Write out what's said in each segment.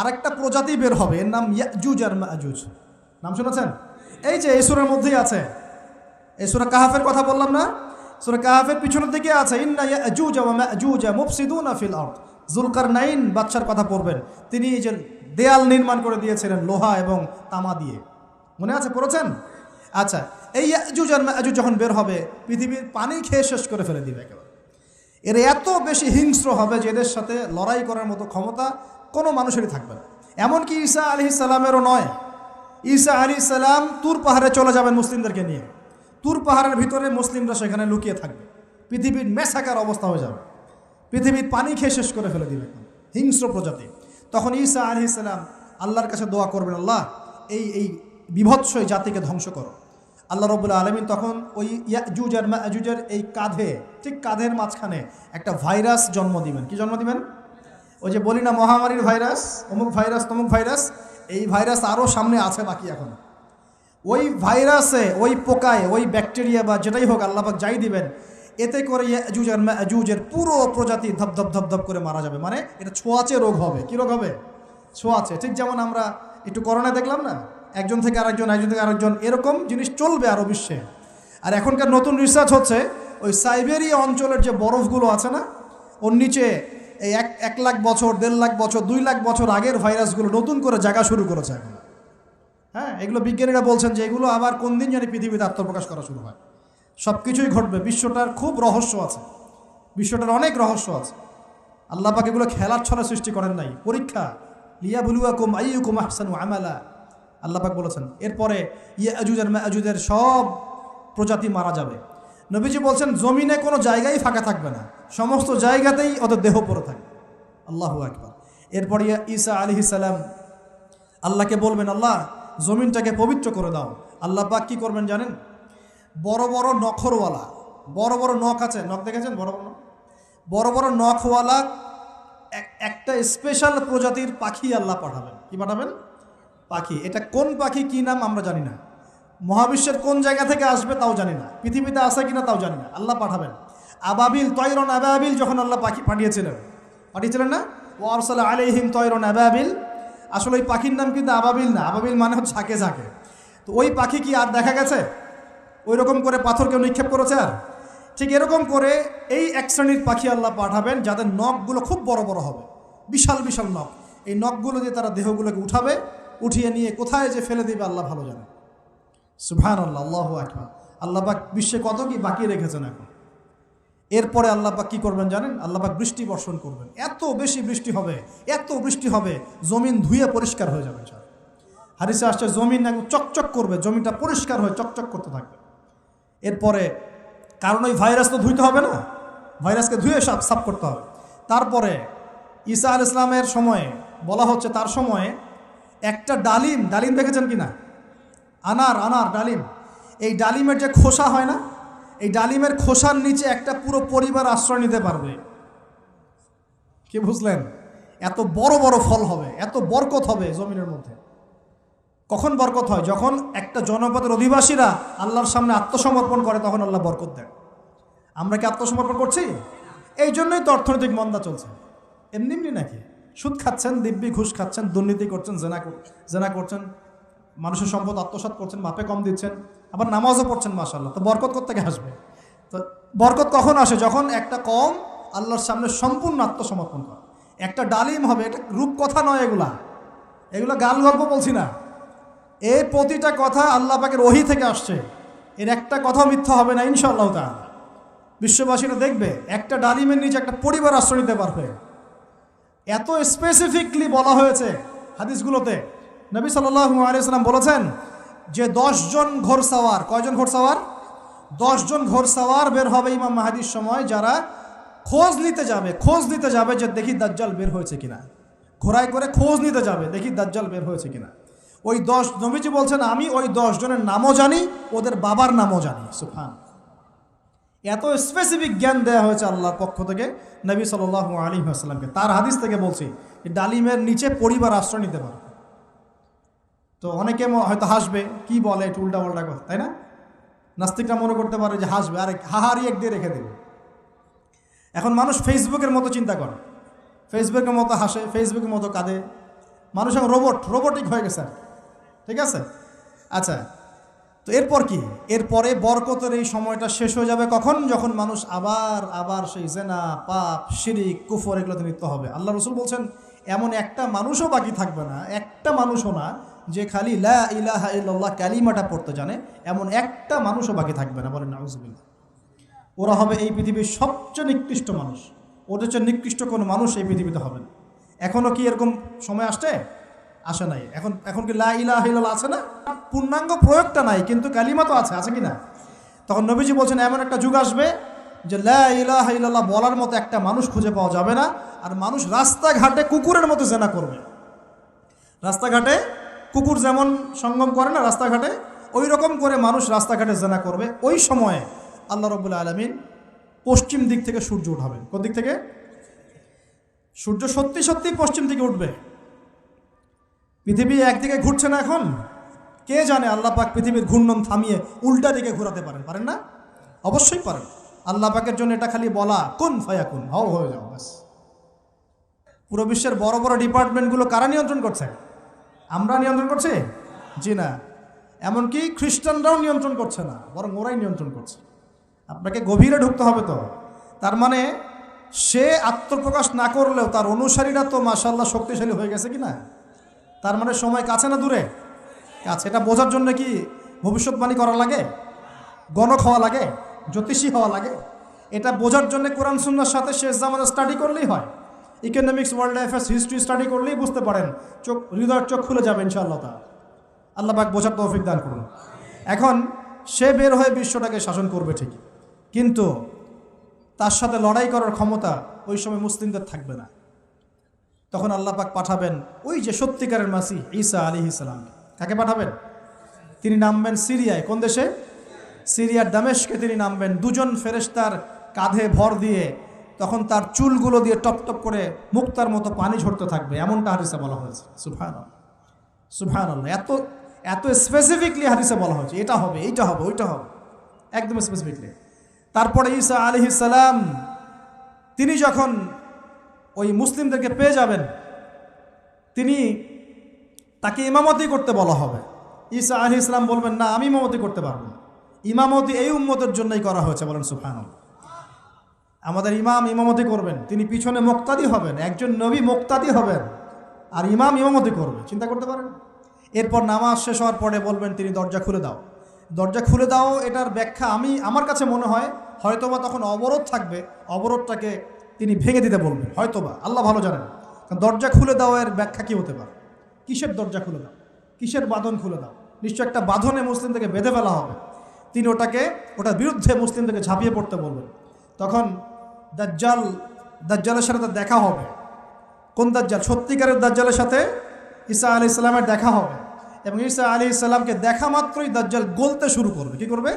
আরেকটা প্রজাতি বের হবে, এর নাম ইয়াজুজ আর মাজুজ। নাম শুনেছেন? এই যে এই সূরার মধ্যেই আছে, এই সূরা কাহাফের কথা বললাম না, সূরা কাহাফের পিছনের দিকে আছে ইন্না ইয়াজুজ ওয়া মাজুজ মুফসিদুনা ফিল আরদ। যুলকারনাইন বাদশার কথা পড়বেন, তিনি এই যে দেয়াল নির্মাণ করে দিয়েছিলেন লোহা এবং তামা দিয়ে, মনে আছে, পড়েছেন? আচ্ছা, এই ইয়াজুজ আর মাজুজ যখন বের হবে পৃথিবীর পানি খেয়ে শেষ করে ফেলে দিবে একেবারে। এর এত বেশি হিংস্র হবে যে এদের সাথে লড়াই করার মতো ক্ষমতা কোনো মানুষেরই থাকবে না। এমনকি ঈসা আলাইহিস সালামেরও নয়। ঈসা আলাইহিস সালাম তুর পাহাড়ে চলে যাবেন মুসলিমদেরকে নিয়ে, তুর পাহাড়ের ভিতরে মুসলিমরা সেখানে লুকিয়ে থাকবে, পৃথিবীর মেসাকার অবস্থা হয়ে যাবে, পৃথিবীর পানি খেয়ে শেষ করে ফেলে দিবে হিংস্র প্রজাতি। তখন ঈসা আলাইহিস সালাম আল্লাহর কাছে দোয়া করবেন, আল্লাহ এই বিভৎস জাতিকে ধ্বংস করো। আল্লাহ রাব্বুল আলামিন তখন ওই ইয়াজুজ আর মাজুজের এই কাঁধে, ঠিক কাঁধের মাঝখানে একটা ভাইরাস জন্ম দিবেন। কি জন্ম দিবেন? ওই যে বলি না মহামারীর ভাইরাস, অমুক ভাইরাস তমুক ভাইরাস, এই ভাইরাস আরও সামনে আছে বাকি এখন। ওই ভাইরাসে, ওই পোকায়, ওই ব্যাকটেরিয়া বা যেটাই হোক আল্লাহ পাক যাই দিবেন, এতে করে ইয়াজুজ আর মাজুজের পুরো প্রজাতি ধপধপ ধপধপ করে মারা যাবে। মানে এটা ছোঁয়াচে রোগ হবে। কি রোগ হবে? ছোঁয়াচে। ঠিক যেমন আমরা একটু করোনা দেখলাম না, একজন থেকে আরেকজন, একজন থেকে আরেকজন, এরকম জিনিস চলবে আরও বিশ্বে। আর এখনকার নতুন রিসার্চ হচ্ছে ওই সাইবেরিয়া অঞ্চলের যে বরফগুলো আছে না, ওর নিচে এই 1 লাখ বছর, 1.5 লাখ বছর, 2 লাখ বছর আগের ভাইরাসগুলো নতুন করে জায়গা শুরু করেছে এখন। হ্যাঁ, এগুলো বিজ্ঞানীরা বলছেন যে এগুলো আবার কোন দিন জানি পৃথিবীতে আত্মপ্রকাশ করা শুরু হয়। সব কিছুই ঘটবে। বিশ্বটার খুব রহস্য আছে, বিশ্বটার অনেক রহস্য আছে। আল্লাহ পাক এগুলো খেলার ছলে সৃষ্টি করেন নাই, পরীক্ষা। লিয়াবলুয়াকুম আইয়ুকুম আহসানু আমালা, আল্লাহ পাক বলেছেন। এরপরে ইয়াজুজ আর মাজুজের সব প্রজাতি মারা যাবে। নবীজি বলছেন জমিনে কোনো জায়গায় ফাঁকা থাকবে না, সমস্ত জায়গাতেই ওদের দেহ পড়ে থাকবে। আল্লাহু আকবার। এরপরে ঈসা আলাইহিস সালাম আল্লাহকে বলবেন, আল্লাহ জমিনটাকে পবিত্র করে দাও। আল্লাহ পাক কী করবেন জানেন? বড় বড় নখরওয়ালা, বড় বড় নখ আছে, নখ দেখেছেন? বড় বড় বড় বড় নখওয়ালা একটা স্পেশাল প্রজাতির পাখি আল্লাহ পাঠাবেন। কি পাঠাবেন? পাখি। এটা কোন পাখি, কি নাম আমরা জানি না, মহাবিশ্বের কোন জায়গা থেকে আসবে তাও জানি না, পৃথিবীতে আসে কিনা তাও জানি না, আল্লাহ পাঠাবেন। আবাবিল, তয়রন আবাবিল যখন আল্লাহ পাখি পাঠিয়েছিলেন না, ও আরসালা আলাইহিম তয়রন আবাবিল, আসলে ওই পাখির নাম কিন্তু আবাবিল না, আবাবিল মানে হচ্ছে ঝাঁকে ঝাঁকে। তো ওই পাখি কি আর দেখা গেছে? ওই রকম করে পাথর কেউ নিক্ষেপ করেছে? আর ঠিক এরকম করে এই এক শ্রেণীর পাখি আল্লাহ পাঠাবেন যাদের নখগুলো খুব বড় বড় হবে, বিশাল বিশাল নখ। এই নখগুলো দিয়ে তারা দেহগুলোকে উঠাবে, উঠিয়ে নিয়ে কোথায় যে ফেলে দিবে আল্লাহ ভালো জানে। সুবহানাল্লাহ, আল্লাহু আকবার। আল্লাহ পাক বিশ্বে কত কি বাকি রেখেছেন এখন। এরপরে আল্লাহ পাক কী করবেন জানেন? আল্লাহ পাক বৃষ্টি বর্ষণ করবেন। এত বেশি বৃষ্টি হবে, এত বৃষ্টি হবে, জমিন ধুয়ে পরিষ্কার হয়ে যাবে। হাদিসে আসছে জমিন একদম চকচক করবে, জমিনটা পরিষ্কার হয়ে চকচক করতে থাকবে। এরপরে কারণ ওই ভাইরাস তো ধুইতে হবে না, ভাইরাসকে ধুয়ে সাফ করতে হবে। তারপরে ঈসা আলাইহিস সালামের সময়ে বলা হচ্ছে, তার সময়ে একটা ডালিম দেখেছেন কি না? আনার ডালিম, এই ডালিমের যে খোসা হয় না, এই ডালিমের খোসার নিচে একটা পুরো পরিবার আশ্রয় নিতে পারবে। কি বুঝলেন? এত বড় বড় ফল হবে, এত বরকত হবে জমিনের মধ্যে। কখন বরকত হয়? যখন একটা জনপদের অধিবাসীরা আল্লাহর সামনে আত্মসমর্পণ করে, তখন আল্লাহ বরকত দেন। আমরা কি আত্মসমর্পণ করছি? এই জন্যই তো অর্থনৈতিক মন্দা চলছে। এমনি নাকি? সুদ খাচ্ছেন, দিব্যি ঘুষ খাচ্ছেন, দুর্নীতি করছেন, জেনা করছেন, মানুষের সম্পদ আত্মসাৎ করছেন, মাপে কম দিচ্ছেন, আবার নামাজও পড়ছেন, মাশাআল্লাহ। তো বরকত কোত্থেকে আসবে? তো বরকত কখন আসে? যখন একটা কওম আল্লাহর সামনে সম্পূর্ণ আত্মসমর্পণ করে। একটা ডালিম হবে, এটা রূপকথা নয়, এগুলা গাল গল্প বলছি না। এই প্রতিটা কথা আল্লাহ পাকের ওহী থেকে আসছে, এর একটা কথা মিথ্যা হবে না ইনশাআল্লাহ তাআলা। বিশ্ববাসীরা দেখবে একটা ডালিমের নিচে একটা পরিবার আশ্রয় নিতে পারবে। এত স্পেসিফিকলি বলা হয়েছে হাদিসগুলোতে। নবী সাল্লাল্লাহু আলাইহি ওয়াসাল্লাম বলেছেন যে 10 জন ঘোড়সাওয়ার, কয়জন ঘোড়সাওয়ার? 10 জন ঘোড়সাওয়ার বের হবে ইমাম মাহদির সময়, যারা খোঁজ নিতে যাবে যে দেখি দাজ্জাল বের হয়েছে কিনা। ঘোড়ায় করে খোঁজ নিতে যাবে, দেখি দাজ্জাল বের হয়েছে কিনা। ওই 10, নবীজি বলছেন আমি ওই 10 জনের নামও জানি, ওদের বাবার নামও জানি। সুবহান। এত স্পেসিফিক জ্ঞান দেওয়া হয়েছে আল্লাহর পক্ষ থেকে নবী সাল্লাল্লাহু আলাইহি ওয়াসাল্লামকে। তার হাদিস থেকে বলছি, ডালিমের নিচে পরিবার আশ্রয় নিতে পারবে। তো অনেকে হয়তো হাসবে, কি বলে একটু উল্টা পাল্টা কথা, তাই না? নাস্তিকরা মনে করতে পারে যে হাসবে, আরে হাহারি এক দিয়ে রেখে দেবে। এখন মানুষ ফেসবুকের মতো চিন্তা করে, ফেসবুকের মতো হাসে, ফেসবুকের মতো কাঁদে, মানুষ এখন রোবটিক হয়ে গেছে, ঠিক আছে? আচ্ছা, তো এরপর কি? এরপরে বরকতের এই সময়টা শেষ হয়ে যাবে কখন? যখন মানুষ আবার সেই জেনা, পাপ, শিরিক, কুফর এগুলোতে লিপ্ত হবে। আল্লাহ রসুল বলছেন এমন একটা মানুষও বাকি থাকবে না, একটা মানুষও না যে খালি লা ইলাহা ইল্লাল্লাহ কালিমাটা পড়তে জানে, এমন একটা মানুষও বাকি থাকবে না। বলেন নাউজুবিল্লাহ। ওরা হবে এই পৃথিবীর সবচেয়ে নিকৃষ্ট মানুষ। ওদের চেয়ে নিকৃষ্ট কোনো মানুষ এই পৃথিবীতে হবে না। এখনও কি এরকম সময় আসে নাই? এখন কি লা ইলাহা ইল্লাল্লাহ আছে না? পূর্ণাঙ্গ প্রয়োগটা নাই, কিন্তু কালিমা তো আছে কি না? তখন নবীজি বলছেন এমন একটা যুগ আসবে যে লা ইলাহা ইল্লাল্লাহ বলার মতো একটা মানুষ খুঁজে পাওয়া যাবে না। আর মানুষ রাস্তাঘাটে কুকুরের মতো জেনা করবে। রাস্তাঘাটে কুকুর যেমন সঙ্গম করে না রাস্তাঘাটে, ওই রকম করে মানুষ রাস্তাঘাটে জেনা করবে। ওই সময়ে আল্লাহ রাব্বুল আলামিন পশ্চিম দিক থেকে সূর্য উঠাবেন। কোন দিক থেকে? সূর্য সত্যি সত্যি পশ্চিম দিকে উঠবে। পৃথিবী একদিকে ঘুরছে না এখন? কে জানে আল্লাহ পাক পৃথিবীর ঘূর্ণন থামিয়ে উল্টা দিকে ঘোরাতে পারেন না? অবশ্যই পারেন। আল্লাহ পাকের জন্য এটা খালি বলা কুন ফায়াকুন, হও হয়ে যাও, ব্যাস। পুরো বিশ্বের বড় বড় ডিপার্টমেন্টগুলো কারা নিয়ন্ত্রণ করছে? আমরা নিয়ন্ত্রণ করছি? জি না। এমনকি খ্রিস্টানরাও নিয়ন্ত্রণ করছে না, বরং ওরাই নিয়ন্ত্রণ করছে। আপনাকে গভীরে ঢুকতে হবে তো। তার মানে সে আত্মপ্রকাশ না করলেও তার অনুসারীরা তো মাশাআল্লাহ শক্তিশালী হয়ে গেছে কি না? তার মানে সময় কাছে না দূরে? কাছে। এটা বোঝার জন্য কি ভবিষ্যৎবাণী করা লাগে? গণক হওয়া লাগে? জ্যোতিষী হওয়া লাগে? এটা বোঝার জন্য কোরআন সুন্নাহর সাথে শেষ জামানা স্টাডি করলেই হয়। Economics, world affairs, history study করলেই বুঝতে পারেন, হৃদয়ের চোখ খুলে যাবে ইনশাআল্লাহ তাআলা। আল্লাহ পাক বোঝার তৌফিক দান করুন। এখন সে বের হয়ে বিশ্বটাকে শাসন করবে ঠিকই, কিন্তু তার সাথে লড়াই করার ক্ষমতা ওই সময় মুসলিমদের থাকবে না। তখন আল্লাহ পাক পাঠাবেন ওই যে সত্যিকারের মাসিহ ঈসা আলাইহিস সালাম। কাকে পাঠাবেন? তিনি নামবেন সিরিয়ায়। কোন দেশে? সিরিয়ার দামেশকে তিনি নামবেন। দুজন ফেরেশতার কাঁধে ভর দিয়ে, তখন তার চুলগুলো দিয়ে টপ টপ করে মুক্তার মতো পানি ঝরতে থাকবে, এমনটা হাদিসে বলা হয়েছে। সুবহানাল্লাহ, সুবহানাল্লাহ। এত স্পেসিফিকলি হাদিসে বলা হয়েছে এটা হবে, এইটা হবে, ওইটা হবে, একদম স্পেসিফিকলি। তারপরে ঈসা আলাইহিস সালাম তিনি যখন ওই মুসলিমদেরকে পেয়ে যাবেন, তাকে ইমামতি করতে বলা হবে। ঈসা আলাইহিস সালাম বলবেন, না, আমি ইমামতি করতে পারবো না। ইমামতি এই উম্মতের জন্যই করা হয়েছে। বলেন সুবহানাল্লাহ। আমাদের ইমাম ইমামতি করবেন, তিনি পিছনে মুক্তাদি হবেন। একজন নবী মুক্তাদি হবেন আর ইমাম ইমামতি করবে। চিন্তা করতে পারেন? এরপর নামাজ শেষ হওয়ার পরে বলবেন তিনি, দরজা খুলে দাও, দরজা খুলে দাও। এটার ব্যাখ্যা আমার কাছে মনে হয় হয়তোবা তখন অবরোধ থাকবে, অবরোধটাকে তিনি ভেঙে দিতে বলবেন হয়তোবা, আল্লাহ ভালো জানেন। কারণ দরজা খুলে দাও এর ব্যাখ্যা কী হতে পারে? কিসের দরজা খুলে দাও? কিসের বাঁধন খুলে দাও? নিশ্চয় একটা বাঁধনে মুসলিমদেরকে বেঁধে ফেলা হবে। তিনি ওটার বিরুদ্ধে মুসলিমদেরকে ঝাঁপিয়ে পড়তে বলবেন। তখন দাজ্জালের সাথে তার দেখা হবে। কোন দাজ্জাল? সত্যিকারের দাজ্জালের সাথে ঈসা আলাইহিস সালামের দেখা হবে। এবং ঈসা আলাইহিস সালামকে দেখা মাত্রই দাজ্জাল গলতে শুরু করবে। কি করবে?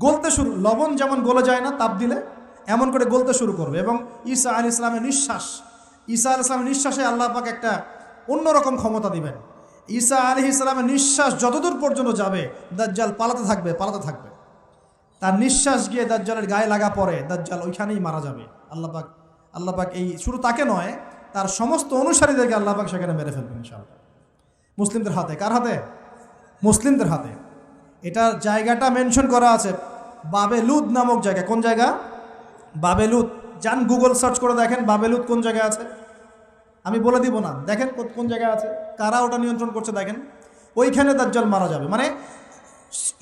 গলতে শুরু। লবণ যেমন গলে যায় না তাপ দিলে, এমন করে গলতে শুরু করবে। এবং ঈসা আলাইহিস সালামের নিঃশ্বাসে আল্লাহ পাক একটা অন্যরকম ক্ষমতা দিবেন। ঈসা আলাইহিস সালামের নিঃশ্বাস যতদূর পর্যন্ত যাবে দাজ্জাল পালাতে থাকবে। তার নিঃশ্বাস গিয়ে দাজ্জালের গায়ে লাগা পরে দাজ্জাল ওইখানেই মারা যাবে। আল্লাহ পাক এই শুধু তাকে নয়, তার সমস্ত অনুসারীদেরকে আল্লাহ পাক সেখানে মেরে ফেলবেন ইনশাআল্লাহ। মুসলিমদের হাতে। কার হাতে? মুসলিমদের হাতে। এটার জায়গাটা মেনশন করা আছে, বাবেলুদ নামক জায়গা। কোন জায়গা? বাবেলুদ। যান গুগল সার্চ করে দেখেন বাবেলুদ কোন জায়গায় আছে। আমি বলে দিব না, দেখেন কোন জায়গায় আছে, কারা ওটা নিয়ন্ত্রণ করছে দেখেন। ওইখানে দাজ্জাল মারা যাবে। মানে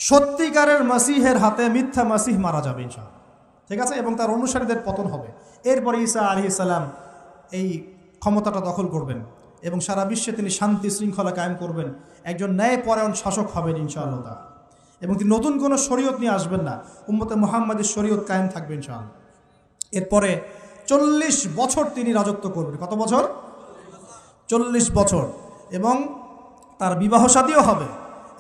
সত্যিকারের মাসিহের হাতে মিথ্যা মাসিহ মারা যাবে ইনশাআল্লাহ, ঠিক আছে? এবং তার অনুসারীদের পতন হবে। এরপরে ঈসা আলাইহিস সালাম এই ক্ষমতাটা দখল করবেন এবং সারা বিশ্বে তিনি শান্তি শৃঙ্খলা কায়েম করবেন। একজন ন্যায়পরায়ণ শাসক হবেন ইনশাআল্লাহ তাআলা। এবং তিনি নতুন কোনো শরীয়ত নিয়ে আসবেন না, উম্মতে মুহাম্মাদের শরীয়ত কায়েম থাকবে ইনশাআল্লাহ। এরপরে 40 বছর তিনি রাজত্ব করবেন। কত বছর? 40 বছর। এবং তার বিবাহ শাদীও হবে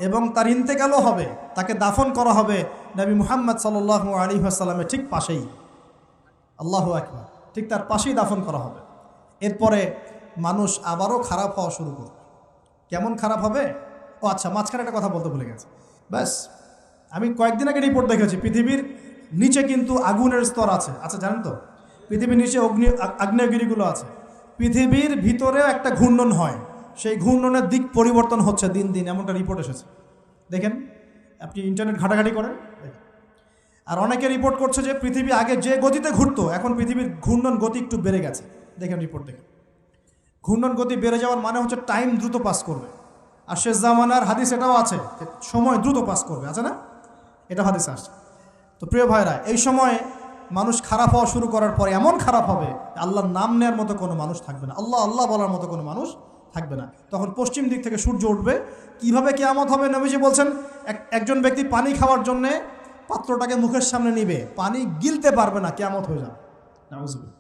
এবং তার ইন্তেকালও হবে। তাকে দাফন করা হবে নবী মুহাম্মদ সাল্লাল্লাহু আলাইহি ওয়াসাল্লামের ঠিক পাশেই। আল্লাহু আকবার। ঠিক তার পাশেই দাফন করা হবে। এরপরে মানুষ আবারও খারাপ হওয়া শুরু করবে। কেমন খারাপ হবে? ও আচ্ছা, মাঝখানে একটা কথা বলতে ভুলে গেছে। ব্যাস, আমি কয়েকদিন আগে রিপোর্ট দেখেছি, পৃথিবীর নিচে কিন্তু আগুনের স্তর আছে। আচ্ছা, জানেন তো পৃথিবীর নিচে আগ্নেয়গিরিগুলো আছে। পৃথিবীর ভিতরেও একটা ঘূর্ণন হয়। সেই ঘূর্ণনের দিক পরিবর্তন হচ্ছে দিন দিন, এমনটা রিপোর্ট এসেছে। দেখেন, আপনি ইন্টারনেট ঘাটাঘাটি করেন। আর অনেকে রিপোর্ট করছে যে পৃথিবী আগে যে গতিতে ঘুরতো, এখন পৃথিবীর ঘূর্ণন গতি একটু বেড়ে গেছে। দেখেন রিপোর্ট, দেখেন ঘূর্ণন গতি বেড়ে যাওয়ার মানে হচ্ছে টাইম দ্রুত পাস করবে। আর শেষ জামানার হাদিস এটাও আছে, সময় দ্রুত পাস করবে, আছে না? এটা হাদিস আসছে। তো প্রিয় ভাইরা, এই সময়ে মানুষ খারাপ হওয়া শুরু করার পরে এমন খারাপ হবে, আল্লাহর নাম নেওয়ার মতো কোনো মানুষ থাকবে না, আল্লাহ আল্লাহ বলার মতো কোনো মানুষ থাকবে না। তখন পশ্চিম দিক থেকে সূর্য উঠবে। কিভাবে কিয়ামত হবে? নবীজি বলছেন, একজন ব্যক্তি পানি খাওয়ার জন্যে পাত্রটাকে মুখের সামনে নিবে, পানি গিলতে পারবে না, কিয়ামত হয়ে যাবে। নাউযুবিল্লাহ।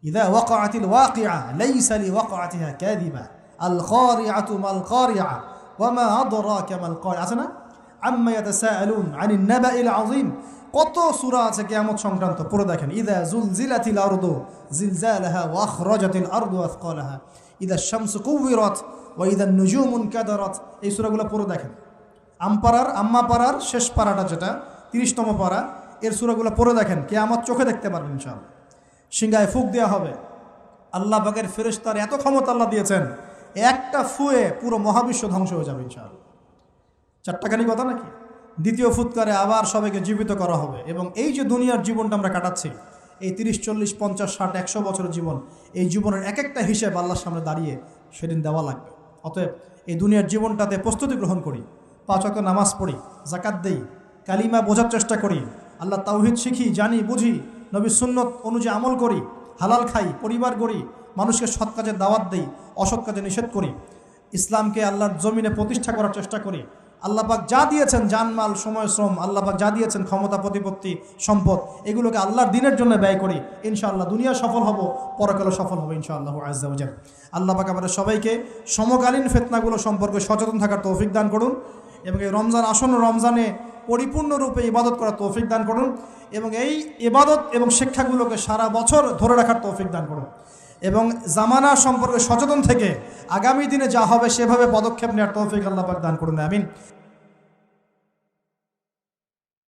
ইযা ওয়াকাআতিল ওয়াকিআ লাইসা লিওয়াকাআতিহা কাযিবা আল খারিআতু মাল খারিআ ওয়া মা আদরাকা মাল খারিআ, আছে না? আম্মা ইয়াতাসাআলুন আনিন নাবাইল আযীম। কত সূরা আছে কিয়ামত সংক্রান্ত, পড়ে দেখেন। ইযা যুলজিলাতিল আরদু জিলজালাহা ওয়া আখরাজাতিল আরদু আথকালাহা ইযা শামসু কুওয়িরাত ওয়া ইযা নুজুমু কাদারাত। এই সূরাগুলো পড়ে দেখেন। আম্মা পাড়ার শেষ পাড়াটা, যেটা 30তম পাড়া, এর সূরাগুলো পড়ে দেখেন। কিয়ামত চোখে দেখতে পারবেন ইনশাআল্লাহ। সিংহায় ফুঁক দেওয়া হবে। আল্লাহ পাকের ফেরেশতার এত ক্ষমতা আল্লাহ দিয়েছেন, একটা ফুয়ে পুরো মহাবিশ্ব ধ্বংস হয়ে যাবে ইনশাআল্লাহ। চারটাখানি কথা নাকি? দ্বিতীয় ফুৎকারে আবার সবাইকে জীবিত করা হবে। এবং এই যে দুনিয়ার জীবনটা আমরা কাটাচ্ছি, এই 30, 40, 50, 60, 100 বছরের জীবন, এই জীবনের এক একটা হিসেব আল্লাহর সামনে দাঁড়িয়ে সেদিন দেওয়া লাগবে। অতএব এই দুনিয়ার জীবনটাতে প্রস্তুতি গ্রহণ করি, 5 ওয়াক্ত নামাজ পড়ি, যাকাত দেই, কালিমা বোঝার চেষ্টা করি, আল্লাহ তাওহীদ শিখি, জানি, বুঝি, নবীর সুন্নত অনুযায়ী আমল করি, হালাল খাই, পরিবার গড়ি, মানুষকে সৎ কাজে দাওয়াত দেই, অসৎ কাজে নিষেধ করি, ইসলামকে আল্লাহর জমিনে প্রতিষ্ঠা করার চেষ্টা করি। আল্লাহ পাক যা দিয়েছেন, জানমাল, সময়, শ্রম, আল্লাহ পাক যা দিয়েছেন, ক্ষমতা, প্রতিপত্তি, সম্পদ, এগুলোকে আল্লাহর দিনের জন্য ব্যয় করি। ইনশাআল্লাহ দুনিয়া সফল হব, পরকালে সফল হবে ইনশাআল্লাহু আযজা ওয়া জাল। আল্লাহ পাক আমাদের সবাইকে সমকালীন ফিতনাগুলো সম্পর্কে সচেতন থাকার তৌফিক দান করুন, এবং এই রমজান, আসন্ন রমজানে পরিপূর্ণরূপে ইবাদত করার তৌফিক দান করুন, এবং এই ইবাদত এবং শিক্ষাগুলোকে সারা বছর ধরে রাখার তৌফিক দান করুন, এবং জামানা সম্পর্কে সচেতন থেকে আগামী দিনে যা হবে সেভাবে পদক্ষেপ নেওয়ার তৌফিক আল্লাহ পাক দান করুন। আমিন।